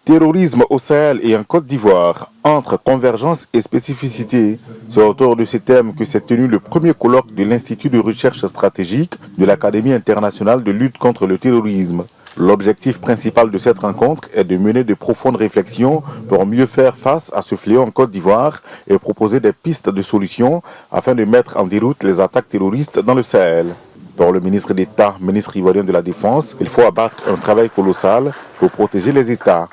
Terrorisme au Sahel et en Côte d'Ivoire, entre convergence et spécificité. C'est autour de ces thèmes que s'est tenu le premier colloque de l'Institut de recherche stratégique de l'Académie internationale de lutte contre le terrorisme. L'objectif principal de cette rencontre est de mener de profondes réflexions pour mieux faire face à ce fléau en Côte d'Ivoire et proposer des pistes de solutions afin de mettre en déroute les attaques terroristes dans le Sahel. Pour le ministre d'État, ministre ivoirien de la Défense, il faut abattre un travail colossal pour protéger les États.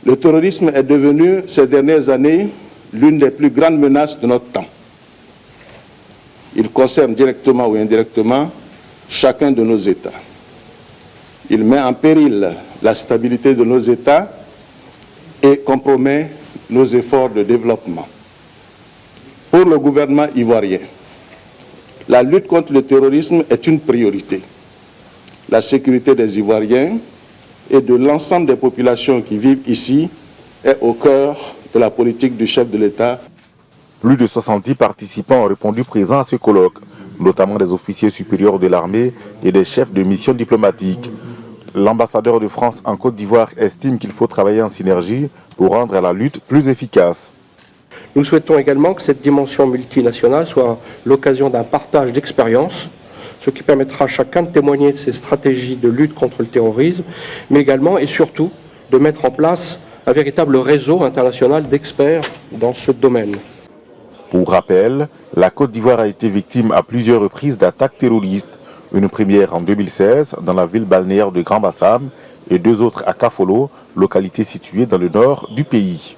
Le terrorisme est devenu, ces dernières années, l'une des plus grandes menaces de notre temps. Il concerne directement ou indirectement chacun de nos États. Il met en péril la stabilité de nos États et compromet nos efforts de développement. Pour le gouvernement ivoirien, la lutte contre le terrorisme est une priorité. La sécurité des Ivoiriens et de l'ensemble des populations qui vivent ici est au cœur de la politique du chef de l'État. Plus de 70 participants ont répondu présents à ce colloque, notamment des officiers supérieurs de l'armée et des chefs de mission diplomatique. L'ambassadeur de France en Côte d'Ivoire estime qu'il faut travailler en synergie pour rendre la lutte plus efficace. Nous souhaitons également que cette dimension multinationale soit l'occasion d'un partage d'expériences, ce qui permettra à chacun de témoigner de ses stratégies de lutte contre le terrorisme, mais également et surtout de mettre en place un véritable réseau international d'experts dans ce domaine. Pour rappel, la Côte d'Ivoire a été victime à plusieurs reprises d'attaques terroristes. Une première en 2016 dans la ville balnéaire de Grand Bassam et deux autres à Kafolo, localité située dans le nord du pays.